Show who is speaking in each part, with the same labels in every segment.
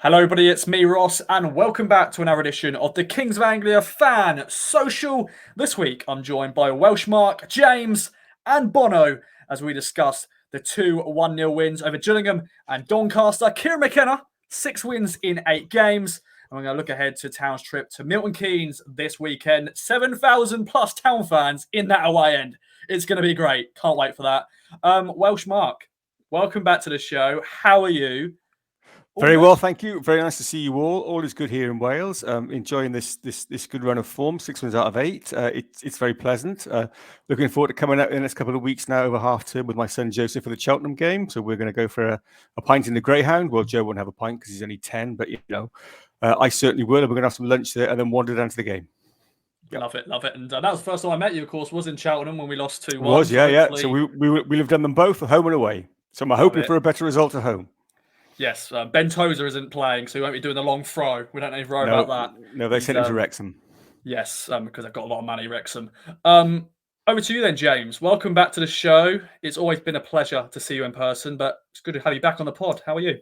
Speaker 1: Hello, everybody. It's me, Ross, and welcome back to another edition of the Kings of Anglia Fan Social. This week, I'm joined by Welsh Mark, James, and Bono as we discuss the 2-1-0 wins over Gillingham and Doncaster. Kieran McKenna, 6 wins in 8 games. And we're going to look ahead to Town's trip to Milton Keynes this weekend. 7,000 plus Town fans in that away end. It's going to be great. Can't wait for that. Welsh Mark, welcome back to the show. How are you?
Speaker 2: Very well, thank you. Very nice to see you all. All is good here in Wales. Enjoying this good run of form. 6 wins out of 8. It's very pleasant. Looking forward to coming out in the next couple of weeks now over half term with my son Joseph for the Cheltenham game. So we're going to go for a pint in the Greyhound. Well, Joe won't have a pint because he's only 10, but I certainly will. And we're going to have some lunch there and then wander down to the game.
Speaker 1: Yep. Love it. And that was the first time I met you, of course, was in Cheltenham when we lost 2-1.
Speaker 2: Was, yeah. So we'll have done them both, home and away. So I'm hoping for a better result at home.
Speaker 1: Yes, Ben Tozer isn't playing, so he won't be doing the long throw. We don't need to worry about that.
Speaker 2: No, they sent him to Wrexham.
Speaker 1: Yes, because they've got a lot of money, Wrexham. Over to you then, James. Welcome back to the show. It's always been a pleasure to see you in person, but it's good to have you back on the pod. How are you?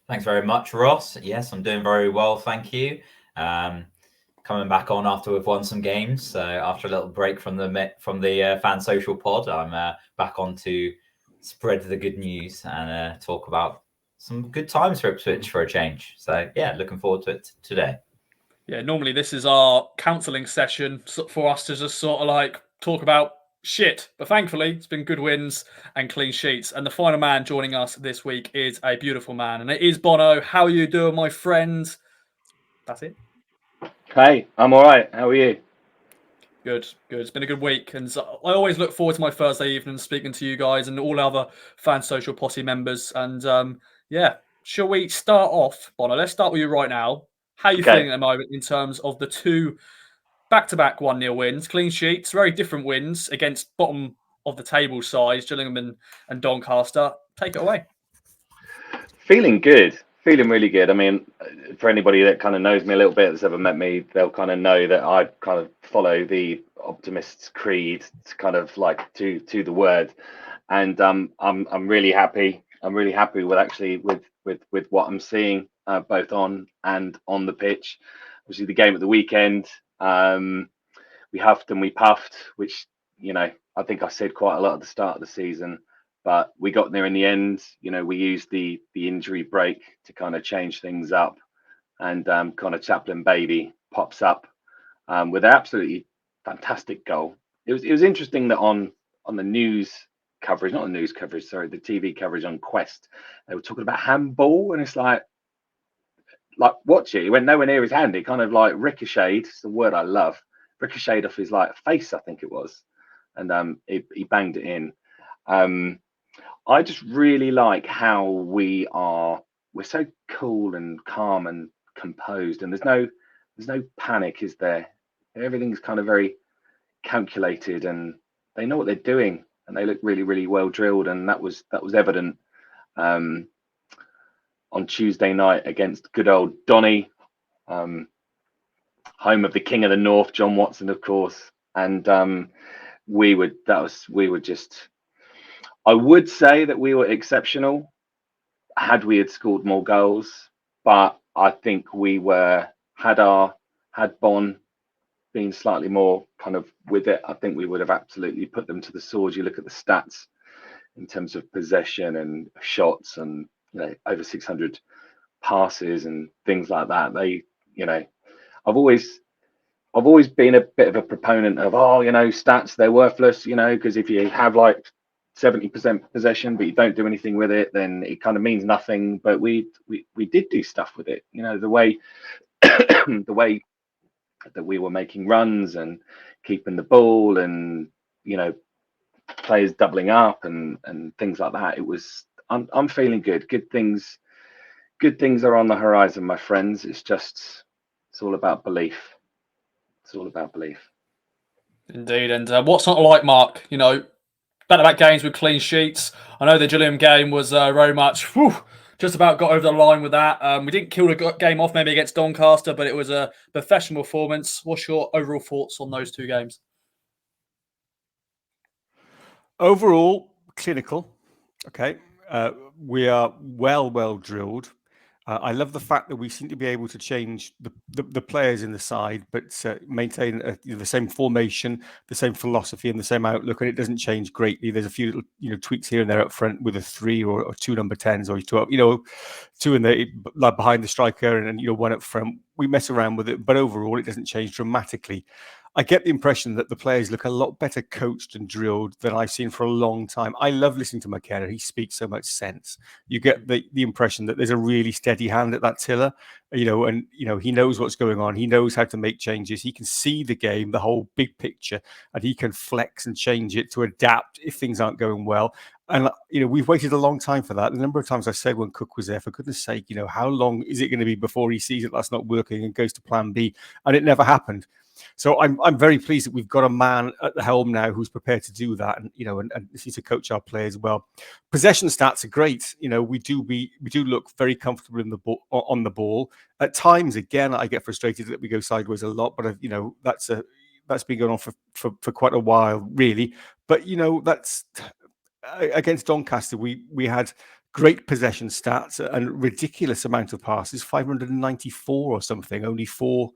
Speaker 3: Thanks very much, Ross. Yes, I'm doing very well, thank you. Coming back on after we've won some games. So after a little break from the Fan Social pod, I'm back on to spread the good news and talk about some good times for Ipswich for a change. So, yeah, looking forward to it today.
Speaker 1: Yeah, normally this is our counselling session for us to just sort of like talk about shit. But thankfully, it's been good wins and clean sheets. And the final man joining us this week is a beautiful man. And it is Bono. How are you doing, my friend? That's it.
Speaker 4: Hey, I'm all right. How are you?
Speaker 1: Good. It's been a good week. And so I always look forward to my Thursday evening speaking to you guys and all other Fan Social Posse members. And yeah, shall we start off, Bono? Let's start with you right now. How are you feeling at the moment in terms of the 2 back-to-back 1-0 wins, clean sheets, very different wins against bottom of the table sides, Gillingham and Doncaster? Take it away.
Speaker 4: Feeling good. Feeling really good. I mean, for anybody that kind of knows me a little bit, that's ever met me, they'll kind of know that I kind of follow the optimist's creed, kind of like to the word. And I'm really happy. I'm really happy with what I'm seeing, both on and on the pitch. Obviously, the game at the weekend, we huffed and we puffed, which I think I said quite a lot at the start of the season. But we got there in the end. We used the injury break to kind of change things up, and kind of Chaplin baby pops up with an absolutely fantastic goal. It was interesting that on the news coverage, not the news coverage, sorry, the TV coverage on Quest, they were talking about handball, and it's like watch it. It went nowhere near his hand. It kind of like ricocheted. It's the word I love. Ricocheted off his face, I think it was, and he banged it in. I just really like how we're so cool and calm and composed, and there's no panic, is there? Everything's kind of very calculated, and they know what they're doing, and they look really, really well drilled, and that was evident on Tuesday night against good old Donny, home of the King of the North, John Watson, of course, and we were just. I would say that we were exceptional had we scored more goals, but I think had Bon been slightly more kind of with it, I think we would have absolutely put them to the sword. You look at the stats in terms of possession and shots, and over 600 passes and things like that. I've always been a bit of a proponent of stats, they're worthless, because if you have 70% possession, but you don't do anything with it, then it kind of means nothing. But we did do stuff with it. The way the way that we were making runs and keeping the ball, and players doubling up and things like that. I'm feeling good. Good things are on the horizon, my friends. It's all about belief. It's all about belief.
Speaker 1: Indeed. And what's not like, Mark? Back-to-back games with clean sheets. I know the Gillingham game was very much just about got over the line with that. We didn't kill the game off maybe against Doncaster, but it was a professional performance. What's your overall thoughts on those 2 games?
Speaker 2: Overall, clinical. Okay. We are well drilled. I love the fact that we seem to be able to change the players in the side, but maintain the same formation, the same philosophy, and the same outlook, and it doesn't change greatly. There's a few little tweaks here and there up front with a 3 or 2 number 10s, or 2 in the like behind the striker, and 1 up front. We mess around with it, but overall, it doesn't change dramatically. I get the impression that the players look a lot better coached and drilled than I've seen for a long time. I love listening to McKenna. He speaks so much sense. You get the impression that there's a really steady hand at that tiller, and he knows what's going on. He knows how to make changes. He can see the game, the whole big picture, and he can flex and change it to adapt if things aren't going well. And we've waited a long time for that. The number of times I said when Cook was there, for goodness sake, how long is it going to be before he sees that that's not working and goes to plan B? And it never happened. So I'm very pleased that we've got a man at the helm now who's prepared to do that, and he's to coach our players well. Possession stats are great. We do look very comfortable on the ball. At times, again, I get frustrated that we go sideways a lot, but that's been going on for quite a while, really. But that's against Doncaster, we had great possession stats and ridiculous amount of passes, 594 or something. Only 4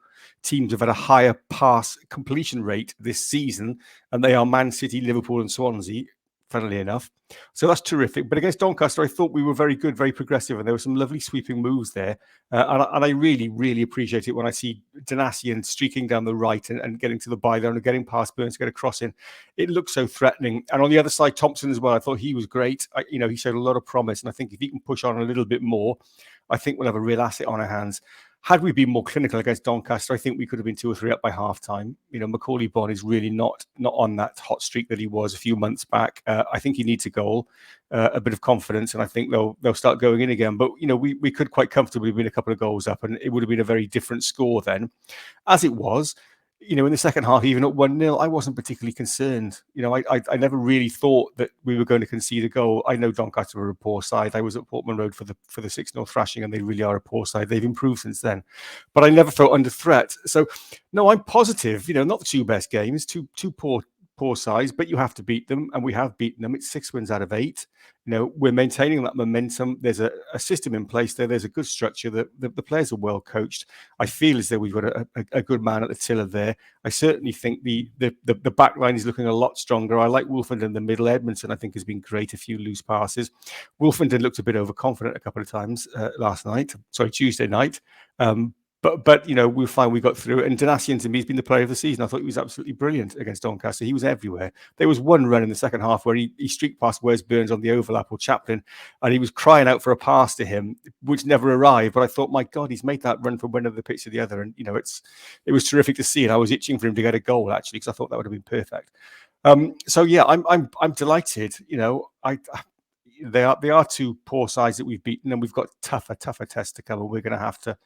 Speaker 2: teams have had a higher pass completion rate this season, and they are Man City, Liverpool, and Swansea, funnily enough. So that's terrific. But against Doncaster, I thought we were very good, very progressive, and there were some lovely sweeping moves there. And I really, really appreciate it when I see Doncaster streaking down the right and getting to the byline and getting past Burns to get a cross in. It looks so threatening. And on the other side, Thompson as well, I thought he was great. He showed a lot of promise, and I think if he can push on a little bit more, I think we'll have a real asset on our hands. Had we been more clinical against Doncaster, I think we could have been 2 or 3 up by half time. Macaulay Bonne is really not on that hot streak that he was a few months back. I think he needs a goal, a bit of confidence, and I think they'll start going in again. But we could quite comfortably win a couple of goals up, and it would have been a very different score then. As it was, in the second half, even at 1-0, I wasn't particularly concerned. I never really thought that we were going to concede a goal. I know Doncaster were a poor side. I was at Portman Road for the 6-0 thrashing, and they really are a poor side. They've improved since then. But I never felt under threat. So, no, I'm positive. Not the 2 best games, two poor sides, but you have to beat them, and we have beaten them. It's 6 wins out of 8. We're maintaining that momentum. There's a system in place there. There's a good structure. The players are well coached. I feel as though we've got a good man at the tiller there. I certainly think the back line is looking a lot stronger. I like Wolfenden in the middle. Edmondson, I think, has been great. A few loose passes. Wolfenden looked a bit overconfident a couple of times Tuesday night. But we're fine. We got through it. And Doncaster, to me, has been the player of the season. I thought he was absolutely brilliant against Doncaster. He was everywhere. There was one run in the second half where he streaked past Wes Burns on the overlap or Chaplin, and he was crying out for a pass to him, which never arrived. But I thought, my God, he's made that run from one end of the pitch to the other, and it was terrific to see. And I was itching for him to get a goal actually, because I thought that would have been perfect. So yeah, I'm delighted. They are 2 poor sides that we've beaten, and we've got tougher tests to come. We're going to have to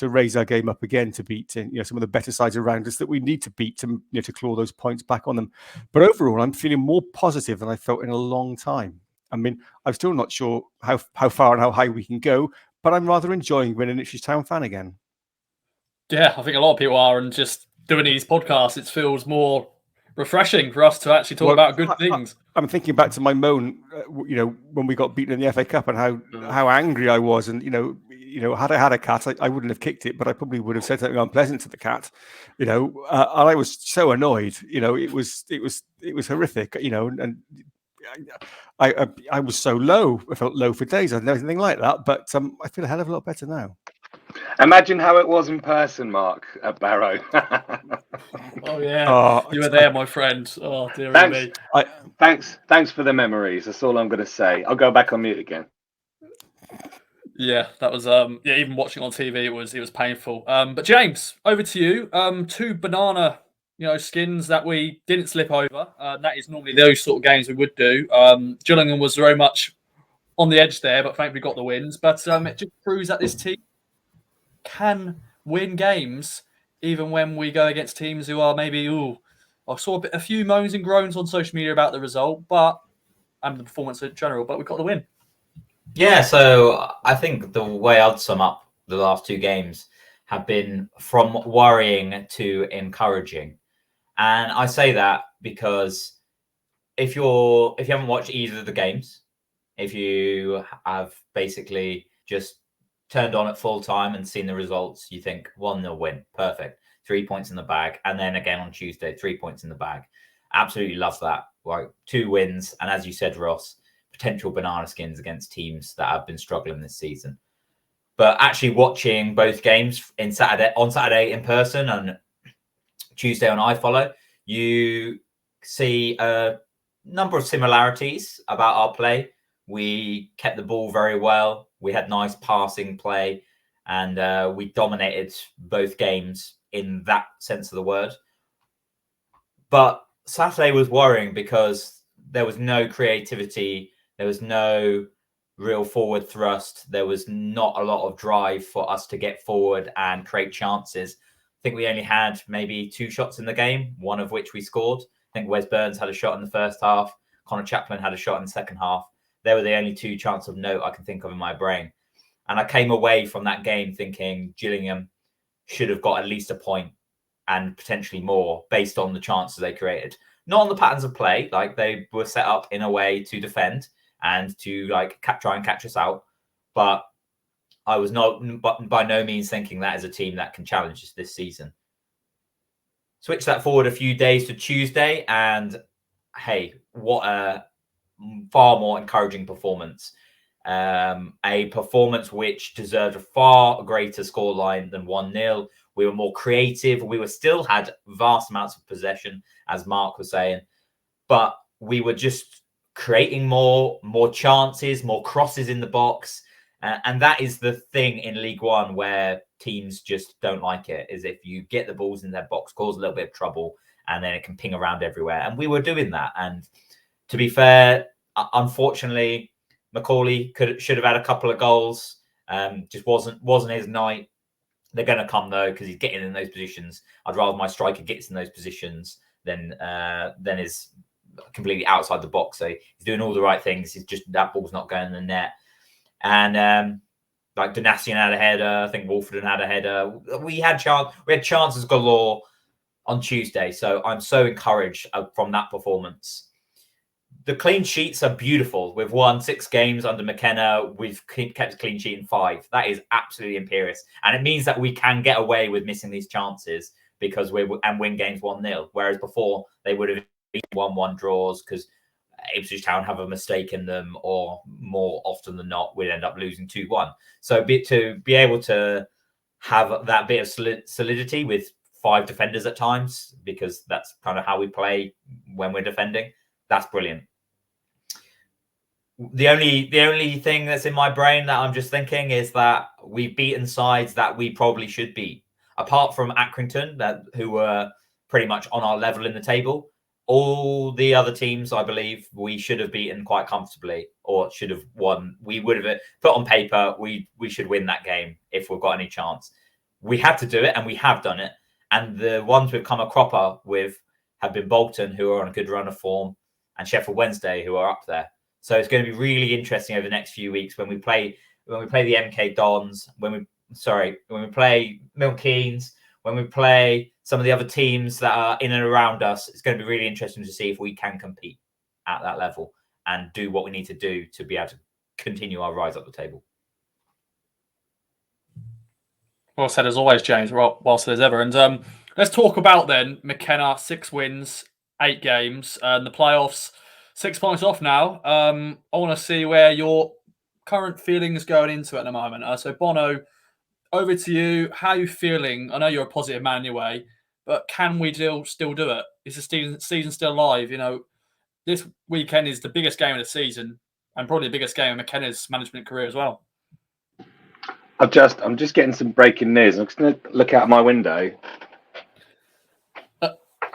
Speaker 2: raise our game up again to beat some of the better sides around us that we need to beat to claw those points back on them. But overall, I'm feeling more positive than I felt in a long time. I mean, I'm still not sure how far and how high we can go, but I'm rather enjoying being an Ipswich Town fan again.
Speaker 1: Yeah, I think a lot of people are, and just doing these podcasts, it feels more refreshing for us to actually talk about good things.
Speaker 2: I'm thinking back to my moan, when we got beaten in the FA Cup, and how angry I was, and had I had a cat, I wouldn't have kicked it, but I probably would have said something unpleasant to the cat, and I was so annoyed. It was horrific, and I was so low. I felt low for days. I've never anything like that, but I feel a hell of a lot better now.
Speaker 4: Imagine how it was in person, Mark, at Barrow.
Speaker 1: Oh yeah, you were there, my friend. Oh dear me.
Speaker 4: Thanks for the memories. That's all I'm going to say. I'll go back on mute again.
Speaker 1: Yeah, that was even watching on TV, it was painful. But James, over to you. 2 banana, skins that we didn't slip over. That is normally those sort of games we would do. Gillingham was very much on the edge there, but thankfully got the wins. But it just proves that this team can win games even when we go against teams who are maybe, I saw a few moans and groans on social media about the result, and the performance in general, but we got the win.
Speaker 3: Yeah, so I think the way I'd sum up the last 2 games have been from worrying to encouraging. And I say that because if you haven't watched either of the games, if you have basically just turned on at full time and seen the results, you think 1-0 win, perfect, 3 points in the bag, and then again on Tuesday, 3 points in the bag. Absolutely love that. Like 2 wins, and as you said, Ross, potential banana skins against teams that have been struggling this season. But actually watching both games on Saturday in person and Tuesday on iFollow, you see a number of similarities about our play. We kept the ball very well. We had nice passing play, and we dominated both games in that sense of the word. But Saturday was worrying because there was no creativity. There was no real forward thrust. There was not a lot of drive for us to get forward and create chances. I think we only had maybe 2 shots in the game, one of which we scored. I think Wes Burns had a shot in the first half. Connor Chaplin had a shot in the second half. They were the only 2 chances of note I can think of in my brain. And I came away from that game thinking Gillingham should have got at least a point and potentially more based on the chances they created. Not on the patterns of play, like they were set up in a way to defend and to try and catch us out. But I was by no means thinking that is a team that can challenge us this season. Switch that forward a few days to Tuesday, and hey, what a far more encouraging performance. A performance which deserved a far greater scoreline than 1-0. We were more creative. We still had vast amounts of possession, as Mark was saying, but we were just creating more chances, more crosses in the box. And that is the thing in League One where teams just don't like it, is if you get the balls in their box, cause a little bit of trouble, and then it can ping around everywhere. And we were doing that. And to be fair, unfortunately, Macaulay should have had a couple of goals. Just wasn't his night. They're going to come though, because he's getting in those positions. I'd rather my striker gets in those positions than is completely outside the box. So he's doing all the right things. He's just that ball's not going in the net. And Doncaster had a header. I think Wolford had a header. We had chances galore on Tuesday. So I'm so encouraged from that performance. The clean sheets are beautiful. We've won 6 games under McKenna. We've kept a clean sheet in 5. That is absolutely imperious. And it means that we can get away with missing these chances because and win games 1-0. Whereas before, they would have been 1-1 draws because Ipswich Town have a mistake in them, or more often than not, we'd end up losing 2-1. So to be able to have that bit of solidity with 5 defenders at times, because that's kind of how we play when we're defending, that's brilliant. The only thing that's in my brain that I'm just thinking is that we've beaten sides that we probably should beat. Apart from Accrington, who were pretty much on our level in the table, all the other teams, I believe, we should have beaten quite comfortably, or should have won. We would have put on paper, we should win that game if we've got any chance. We had to do it, and we have done it. And the ones we've come a cropper with have been Bolton, who are on a good run of form, and Sheffield Wednesday, who are up there. So it's going to be really interesting over the next few weeks when we play the MK Dons, when we play Milton Keynes, when we play some of the other teams that are in and around us. It's going to be really interesting to see if we can compete at that level and do what we need to do to be able to continue our rise up the table.
Speaker 1: Well said as always, James. Well said as ever. And let's talk about then McKenna, 6 wins, 8 games, and the playoffs. 6 points off now. I want to see where your current feelings going into it at the moment. So Bono, over to you. How are you feeling? I know you're a positive man anyway, but can we still do it? Is the season still alive? You know, this weekend is the biggest game of the season and probably the biggest game of McKenna's management career as well.
Speaker 4: I'm just getting some breaking news. I'm just going to look out my window.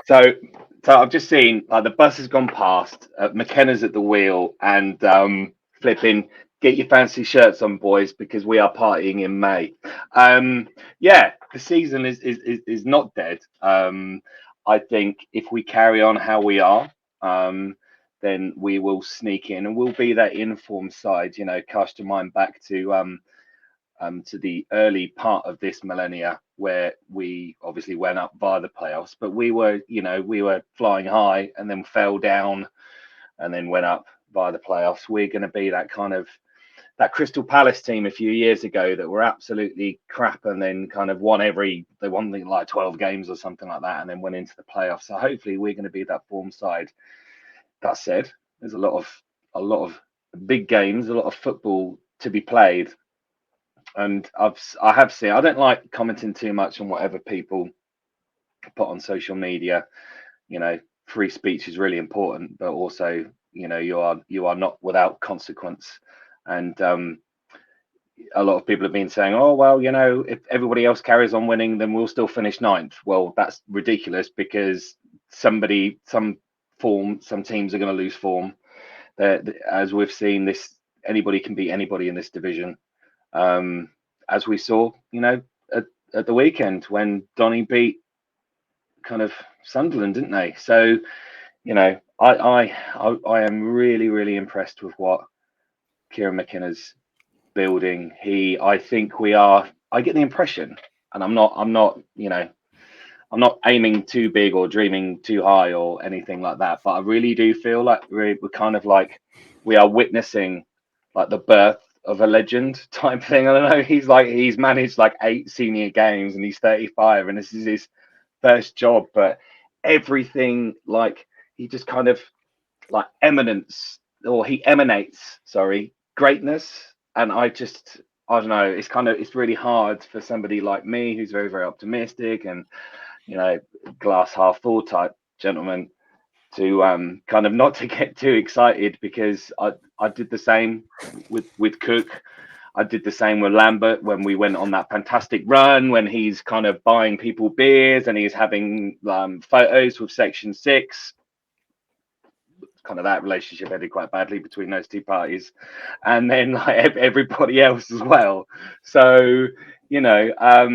Speaker 4: So I've just seen the bus has gone past. McKenna's at the wheel, and flipping. Get your fancy shirts on, boys, because we are partying in May. Yeah, the season is not dead. I think if we carry on how we are, then we will sneak in, and we'll be that informed side. You know, cast your mind back to the early part of this millennia, where we obviously went up via the playoffs, but we were flying high and then fell down and then went up via the playoffs. We're going to be that kind of that Crystal Palace team a few years ago that were absolutely crap and then kind of won like 12 games or something like that and then went into the playoffs. So hopefully we're going to be that form side. That said, there's a lot of big games, a lot of football to be played. And I have seen, I don't like commenting too much on whatever people put on social media. You know, free speech is really important, but also, you know, you are not without consequence. And a lot of people have been saying, oh, well, you know, if everybody else carries on winning, then we'll still finish 9th. Well, that's ridiculous because some teams are going to lose form. As we've seen, anybody can beat anybody in this division. As we saw, you know, at the weekend when Donny beat kind of Sunderland, didn't they? So, you know, I am really, really impressed with what Kieran McKenna's building. I get the impression, and I'm not, you know, I'm not aiming too big or dreaming too high or anything like that, but I really do feel like we're kind of like we are witnessing like the birth of a legend type thing. I don't know. He's managed like 8 senior games and he's 35 and this is his first job, but everything, like, he just kind of like emanates greatness. And I don't know, it's really hard for somebody like me who's very, very optimistic and, you know, glass half full type gentleman to kind of not to get too excited, because I did the same with Cook. I did the same with Lambert when we went on that fantastic run, when he's kind of buying people beers and he's having photos with Section 6. Kind of that relationship ended quite badly between those two parties, and then like everybody else as well. So, you know, I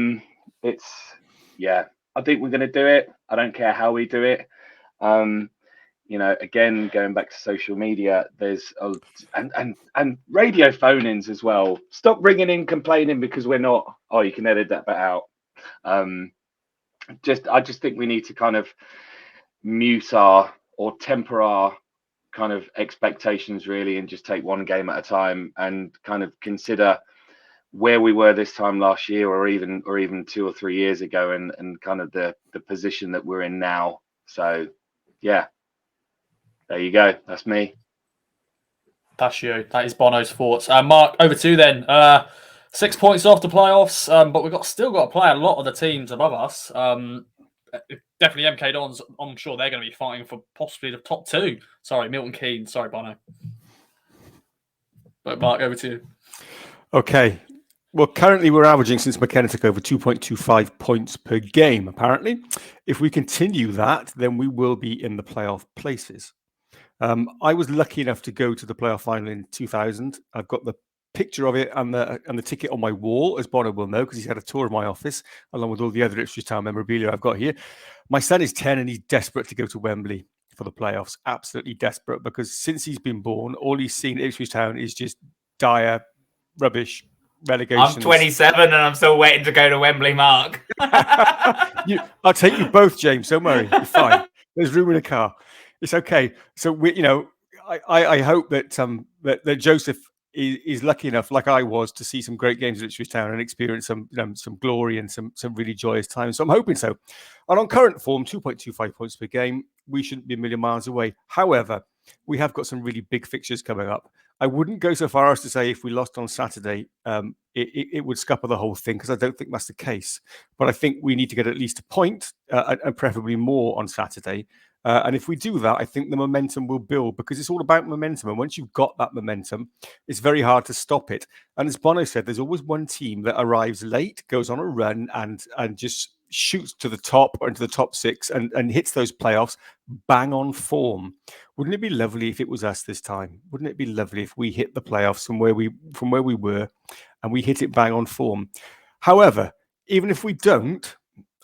Speaker 4: think we're going to do it. I don't care how we do it. You know, again, going back to social media, there's and radio phone-ins as well. Stop ringing in complaining because we're not. Oh, you can edit that bit out. I just think we need to kind of mute or temper our kind of expectations really, and just take one game at a time and kind of consider where we were this time last year, or even 2 or 3 years ago, and kind of the position that we're in now. So, yeah. There you go. That's me.
Speaker 1: That's you. That is Bono's thoughts. Mark, over to you then. 6 points off the playoffs, but we've still got to play a lot of the teams above us. Definitely MK Dons. I'm sure they're going to be fighting for possibly the top 2. Sorry, Milton Keynes. Sorry, Bono. But Mark, over to you.
Speaker 2: Okay. Well, currently we're averaging, since McKenna took over, 2.25 points per game, apparently. If we continue that, then we will be in the playoff places. I was lucky enough to go to the playoff final in 2000. I've got the picture of it and the ticket on my wall, as Bono will know, because he's had a tour of my office, along with all the other Ipswich Town memorabilia I've got here. My son is 10 and he's desperate to go to Wembley for the playoffs. Absolutely desperate, because since he's been born, all he's seen at Ipswich Town is just dire rubbish. Relegation.
Speaker 3: I'm 27 and I'm still waiting to go to Wembley, Mark.
Speaker 2: I'll take you both, James. Don't worry. You're fine. There's room in the car. It's okay. So I hope that that Joseph is lucky enough, like I was, to see some great games at Ipswich Town and experience some glory and some really joyous times. So I'm hoping so. And on current form, 2.25 points per game, we shouldn't be a million miles away. However, we have got some really big fixtures coming up. I wouldn't go so far as to say if we lost on Saturday, it would scupper the whole thing, because I don't think that's the case. But I think we need to get at least a point, and preferably more on Saturday. And if we do that, I think the momentum will build, because it's all about momentum. And once you've got that momentum, it's very hard to stop it. And as Bono said, there's always one team that arrives late, goes on a run, and just shoots to the top or into the top 6 and hits those playoffs bang on form. Wouldn't it be lovely if it was us this time? Wouldn't it be lovely if we hit the playoffs from where we were and we hit it bang on form? However, even if we don't,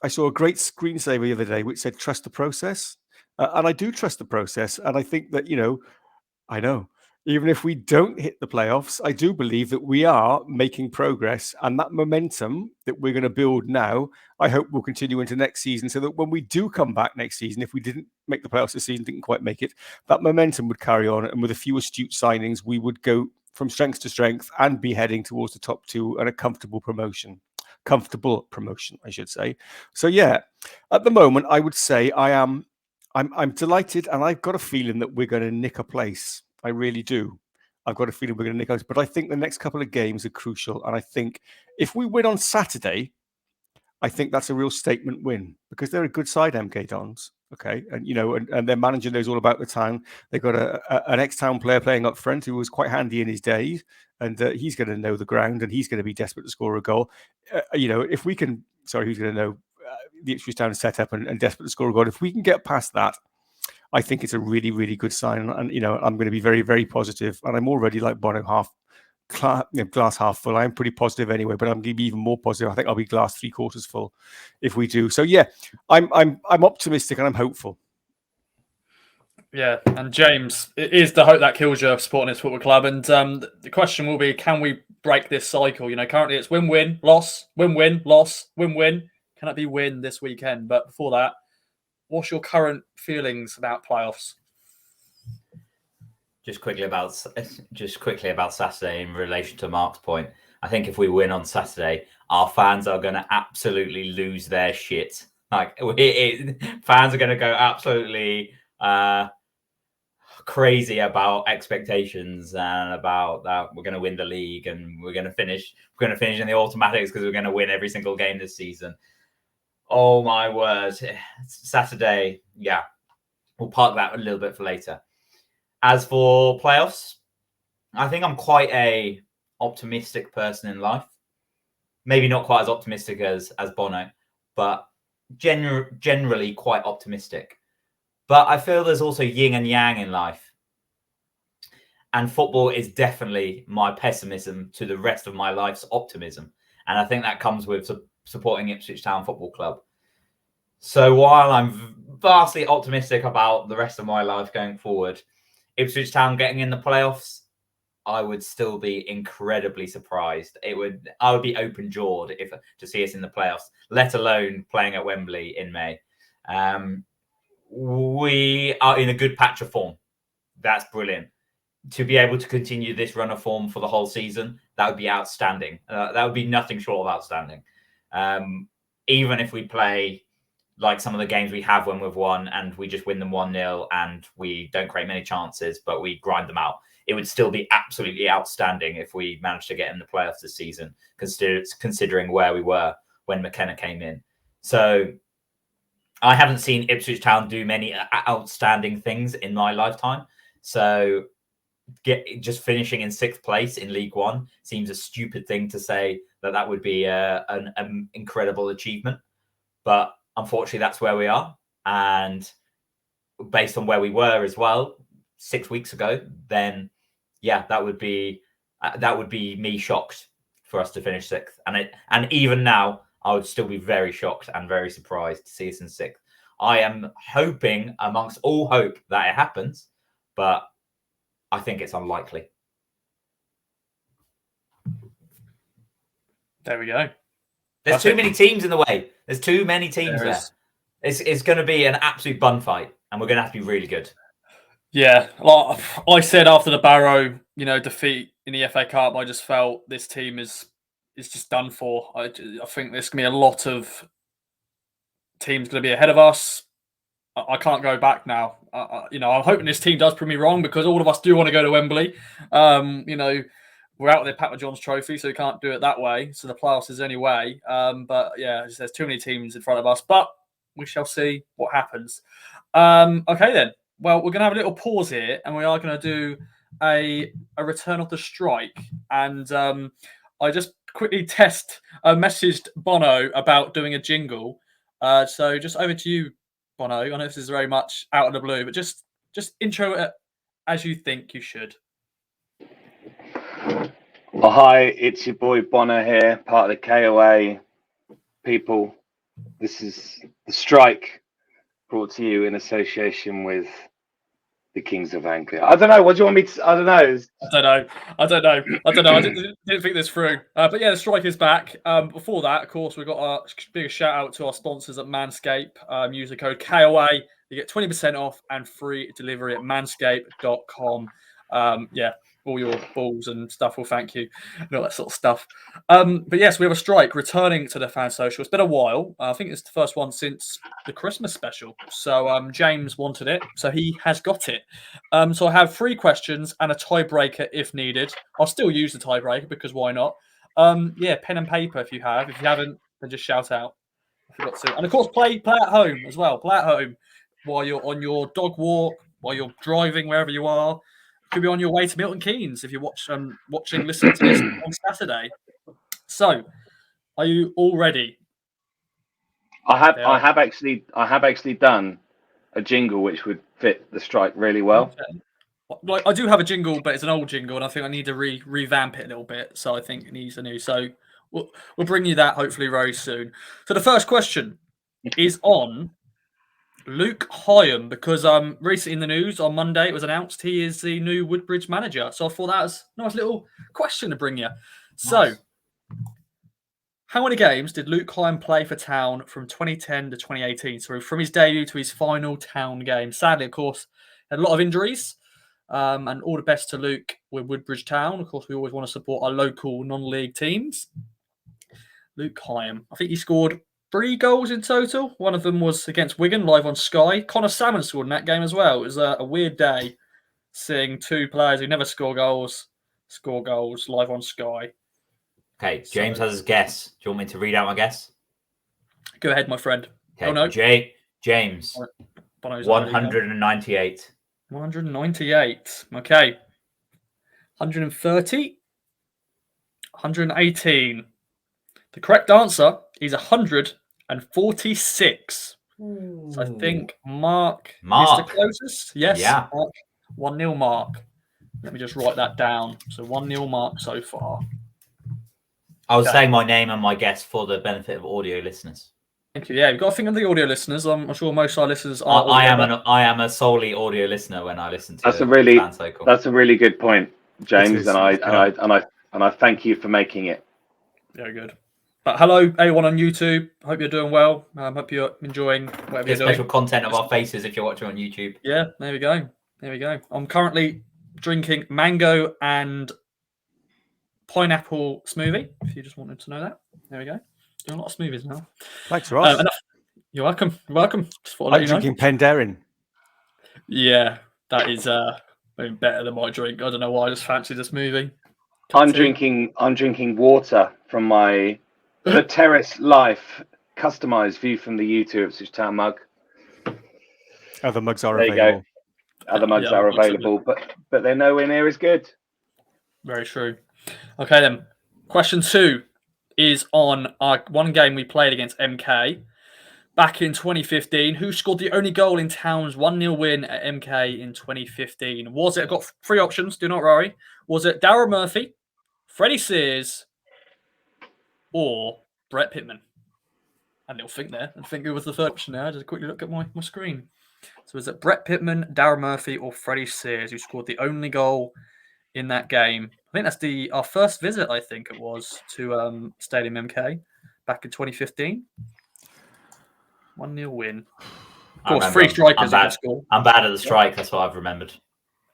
Speaker 2: I saw a great screensaver the other day which said trust the process. And I do trust the process. And I think that, I know, even if we don't hit the playoffs, I do believe that we are making progress. And that momentum that we're going to build now, I hope will continue into next season, so that when we do come back next season, if we didn't make the playoffs this season, didn't quite make it, that momentum would carry on. And with a few astute signings, we would go from strength to strength and be heading towards the top two and a comfortable promotion, I should say. So yeah, at the moment, I would say I'm delighted, and I've got a feeling that we're going to nick a place. I really do. I've got a feeling we're going to nick a place, but I think the next couple of games are crucial, and I think if we win on Saturday, I think that's a real statement win because they're a good side, MK Dons. Okay, and and their manager knows all about the town. They've got an ex-town player playing up front who was quite handy in his day, and he's going to know the ground and he's going to be desperate to score a goal. If we can, who's going to know the Ipswich Town setup and desperate to score a goal? If we can get past that, I think it's a really, really good sign. And I'm going to be very, very positive. And I'm already like Bono glass half full. I'm pretty positive anyway, but I'm going to be even more positive. I think I'll be glass 3/4 full if we do. So yeah, I'm optimistic and I'm hopeful.
Speaker 1: Yeah, and James, it is the hope that kills you supporting this football club. And the question will be, can we break this cycle? Currently it's win-win, loss, win-win, loss, win-win. Can it be win this weekend? But before that, what's your current feelings about playoffs?
Speaker 3: Just quickly about Saturday in relation to Mark's point. I think if we win on Saturday, our fans are going to absolutely lose their shit. Fans are going to go absolutely crazy about expectations and about that we're going to win the league and we're going to finish in the automatics because we're going to win every single game this season. Oh my word! Saturday, yeah, we'll park that a little bit for later. As for playoffs, I think I'm quite a optimistic person in life. Maybe not quite as optimistic as Bono, but generally quite optimistic. But I feel there's also yin and yang in life. And football is definitely my pessimism to the rest of my life's optimism. And I think that comes with supporting Ipswich Town Football Club. So while I'm vastly optimistic about the rest of my life going forward, Ipswich Town getting in the playoffs, I would still be incredibly surprised. I would be open-jawed to see us in the playoffs, let alone playing at Wembley in May. We are in a good patch of form. That's brilliant. To be able to continue this run of form for the whole season, that would be outstanding. That would be nothing short of outstanding. Even if we play like some of the games we have when we've won and we just win them 1-0 and we don't create many chances, but we grind them out, it would still be absolutely outstanding if we managed to get in the playoffs this season, considering where we were when McKenna came in. So I haven't seen Ipswich Town do many outstanding things in my lifetime. So just finishing in 6th place in League One seems a stupid thing to say that would be an incredible achievement. But unfortunately, that's where we are. And based on where we were as well 6 weeks ago, then yeah, that would be me shocked for us to finish 6th. And even now, I would still be very shocked and very surprised to see us in 6th. I am hoping, amongst all hope, that it happens, but I think it's unlikely.
Speaker 1: There we go.
Speaker 3: There's too many teams in the way. There's too many teams there. It's going to be an absolute bun fight, and we're going to have to be really good.
Speaker 1: Yeah, like I said after the Barrow, defeat in the FA Cup, I just felt this team is just done for. I think there's going to be a lot of teams going to be ahead of us. I can't go back now. I'm hoping this team does prove me wrong because all of us do want to go to Wembley. We're out of the Papa John's Trophy, so we can't do it that way. So the playoffs is the only way. But yeah, there's too many teams in front of us. But we shall see what happens. Okay then. Well, we're going to have a little pause here, and we are going to do a return of the strike. And I just quickly messaged Bono about doing a jingle. So just over to you, Bono. I know this is very much out of the blue, but just intro it as you think you should.
Speaker 4: Oh, hi, it's your boy Bono here, part of the KOA people. This is the strike brought to you in association with the Kings of Anglia. I don't know. What do you want me to? I don't know.
Speaker 1: I don't know. I didn't think this through. But yeah, the strike is back. Before that, of course, we've got a big shout out to our sponsors at Manscaped. Use the code KOA. You get 20% off and free delivery at manscaped.com. Yeah, all your balls and stuff will thank you and all that sort of stuff. But yes, we have a strike returning to the fan social. It's been a while. I think it's the first one since the Christmas special. So James wanted it, so he has got it. So I have 3 questions and a tiebreaker if needed. I'll still use the tiebreaker because why not? Yeah, pen and paper if you have. If you haven't, then just shout out. I forgot to. And of course, play at home as well. Play at home while you're on your dog walk, while you're driving, wherever you are. Could be on your way to Milton Keynes if you're listening to this on Saturday. So, are you all ready?
Speaker 4: I have actually done a jingle which would fit the strike really well.
Speaker 1: Okay. Like I do have a jingle, but it's an old jingle, and I think I need to revamp it a little bit. So I think it needs a new. So we'll bring you that hopefully very soon. So the first question is on Luke Hyam, because recently in the news on Monday it was announced he is the new Woodbridge manager. So I thought that was a nice little question to bring you. Nice. So, how many games did Luke Hyam play for Town from 2010 to 2018? So from his debut to his final Town game. Sadly, of course, had a lot of injuries. And all the best to Luke with Woodbridge Town. Of course, we always want to support our local non-league teams. Luke Hyam. I think he scored 3 goals in total. One of them was against Wigan, live on Sky. Connor Salmon scored in that game as well. It was a weird day seeing 2 players who never score goals live on Sky.
Speaker 3: Okay, James has his guess. Do you want me to read out my guess?
Speaker 1: Go ahead, my friend.
Speaker 3: Okay,
Speaker 1: oh, no.
Speaker 3: James. 198.
Speaker 1: 198. Okay. 130. 118. The correct answer is 146. Ooh. So I think Mark is the closest. Yes.
Speaker 3: Yeah.
Speaker 1: 1-0 Mark. Let me just write that down. So 1-0 Mark so far.
Speaker 3: I was saying my name and my guess for the benefit of audio listeners.
Speaker 1: Thank you. Yeah, you've got to think of the audio listeners. I'm sure most of our listeners are.
Speaker 3: I am a solely audio listener when I listen to.
Speaker 4: That's a really good point, James, and I thank you for making it.
Speaker 1: Very good. But hello, everyone on YouTube. Hope you're doing well. Hope you're enjoying whatever you're doing.
Speaker 3: Special content of our faces if you're watching on YouTube.
Speaker 1: Yeah, there we go. I'm currently drinking mango and pineapple smoothie. If you just wanted to know that, there we go. Doing a lot of smoothies now.
Speaker 2: Thanks, Ross.
Speaker 1: You're welcome.
Speaker 2: I'm drinking Penderyn.
Speaker 1: Yeah, that is better than my drink. I don't know why. I just fancy the smoothie.
Speaker 4: I'm drinking water from the Terrace Life customized view from the YouTube Ipswich Town mug.
Speaker 2: Other mugs are
Speaker 4: available. There you go. Other mugs are available, but they're nowhere near as good.
Speaker 1: Very true. Okay then. Question 2 is on our one game we played against MK back in 2015. Who scored the only goal in Town's 1-0 win at MK in 2015? Was it? I've got 3 options. Do not worry. Was it Darryl Murphy, Freddie Sears, or Brett Pittman? A little think there. I think it was the third option there. Just quickly look at my screen. So is it Brett Pittman, Darryl Murphy, or Freddie Sears who scored the only goal in that game? I think that's our first visit, I think it was, to Stadium MK back in 2015. 1-0 win. Of course, 3 strikers in the score.
Speaker 3: I'm bad at the strike. That's what I've remembered.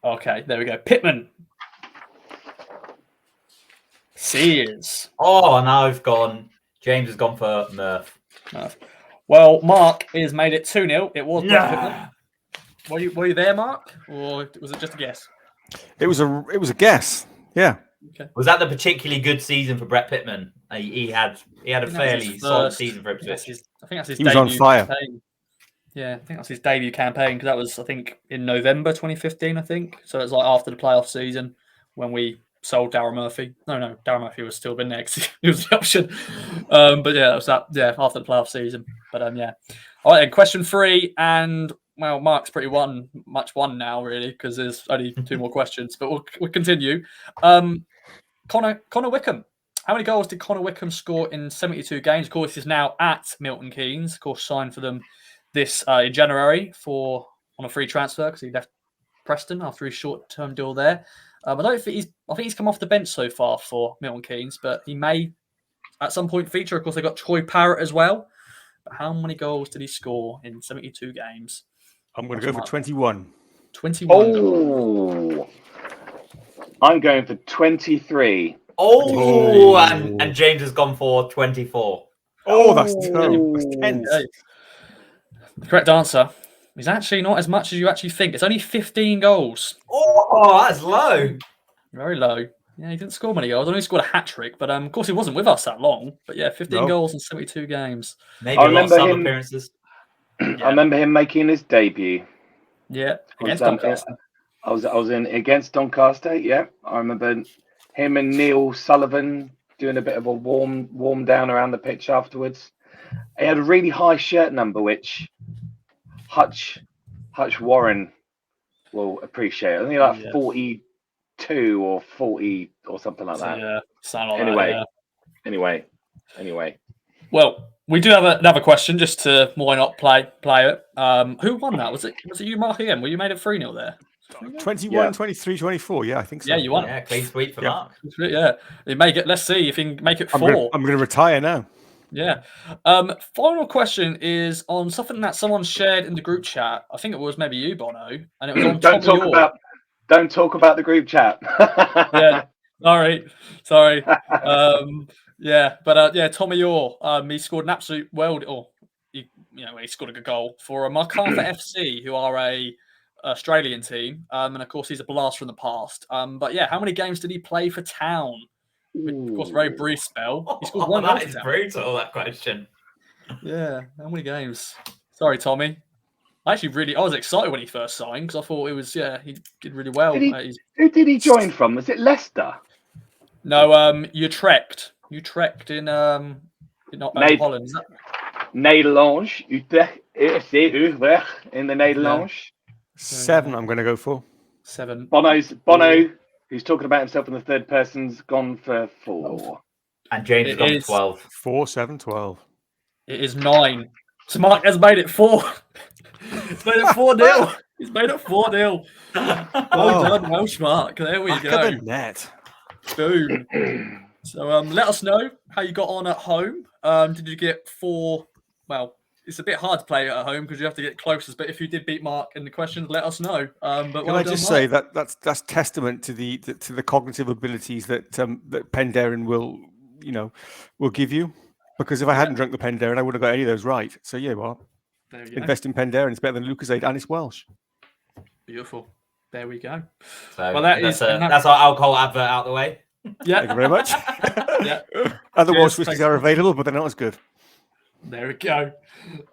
Speaker 1: Okay, there we go. Pittman. Sears.
Speaker 3: Oh, now James has gone for Murph.
Speaker 1: Well, Mark has made it 2-0. It was Pittman. Were you there, Mark? Or was it just a guess?
Speaker 2: It was a guess. Yeah.
Speaker 1: Okay.
Speaker 3: Was that the particularly good season for Brett Pittman? He had a fairly solid season for Ipswich.
Speaker 1: I think that's his
Speaker 2: debut. He was on fire.
Speaker 1: Campaign. Yeah, I think that's his debut campaign because that was, I think, in November 2015. I think so. It's like after the playoff season when we sold Darryl Murphy. No, Darryl Murphy was still been there because he was the option. But yeah, that was that. Yeah, after the playoff season. But yeah. All right. Then question 3 and. Well, Mark's pretty much won now, really, because there's only 2 more questions. But we'll continue. Connor Wickham. How many goals did Connor Wickham score in 72 games? Of course, he's now at Milton Keynes. Of course, signed for them this in January on a free transfer because he left Preston after his short-term deal there. I think he's come off the bench so far for Milton Keynes, but he may at some point feature. Of course, they've got Troy Parrott as well. But how many goals did he score in 72 games?
Speaker 2: I'm going to go for 21.
Speaker 1: 21.
Speaker 4: Oh. I'm going for 23.
Speaker 3: Oh, and James has gone for 24.
Speaker 2: Oh, that's terrible. That's tense.
Speaker 1: Okay. The correct answer is actually not as much as you actually think. It's only 15 goals.
Speaker 3: Oh, that's low.
Speaker 1: Very low. Yeah, he didn't score many goals. Only scored a hat trick, but of course he wasn't with us that long. But yeah, 15 goals in 72 games.
Speaker 3: Maybe a lot of sub appearances.
Speaker 4: I remember him making his debut.
Speaker 1: Yeah, against Doncaster.
Speaker 4: I was in against Doncaster. Yeah, I remember him and Neil Sullivan doing a bit of a warm down around the pitch afterwards. He had a really high shirt number, which Hutch Warren will appreciate. I think like 42 or 40 or something like that.
Speaker 1: Yeah, something like that.
Speaker 4: Anyway.
Speaker 1: Well, we do have another question, just to why not play it. Who won that? Was it you, Mark, again? Well, you made it 3-0 there.
Speaker 2: 21, 23, 24. Yeah, I think so.
Speaker 1: Yeah, you won.
Speaker 3: Yeah, clean sweep for Mark.
Speaker 1: Yeah, you make it. Let's see if you can make it 4.
Speaker 2: I'm going to retire now.
Speaker 1: Yeah. Final question is on something that someone shared in the group chat. I think it was maybe you, Bono, and it was on
Speaker 4: Don't talk about the group chat.
Speaker 1: Yeah. Sorry. Tommy Orr. He scored an absolute he scored a good goal for Macarthur FC, who are a Australian team, and of course he's a blast from the past. But yeah, how many games did he play for Town? Of course, very brief spell. He scored 1 goal.
Speaker 3: That is brutal, that question.
Speaker 1: Yeah, how many games? Sorry, Tommy. I was excited when he first signed because I thought he did really well.
Speaker 4: Who did he join from? Was it Leicester?
Speaker 1: No, Utrecht. Utrecht in Holland.
Speaker 4: Nederlands. Utrecht in the Nederlands.
Speaker 2: 7, I'm going to go for.
Speaker 1: 7.
Speaker 4: Bono, who's talking about himself in the third person's, gone for 4.
Speaker 3: And James has gone for 12.
Speaker 2: 4, 7, 12.
Speaker 1: It is 9. So Mark has made it 4. He's made it 4-0. He's made it 4-0. Well done, Welsh Mark. There we go.
Speaker 2: Back of the net.
Speaker 1: Boom. So let us know how you got on at home. Did you get 4? Well, it's a bit hard to play at home because you have to get closest. But if you did beat Mark in the questions, let us know. But
Speaker 2: can I just say that's testament to the cognitive abilities that Penderyn will give you. Because if I hadn't drunk the Penderyn, I wouldn't have got any of those right. So yeah, invest in Penderyn. It's better than Lucozade and it's Welsh.
Speaker 1: Beautiful. There we go.
Speaker 3: So well, that's our alcohol advert out the way.
Speaker 1: Yeah.
Speaker 2: Thank you very much.
Speaker 1: Yeah.
Speaker 2: Other Welsh whiskies are available, but they're not as good.
Speaker 1: There we go.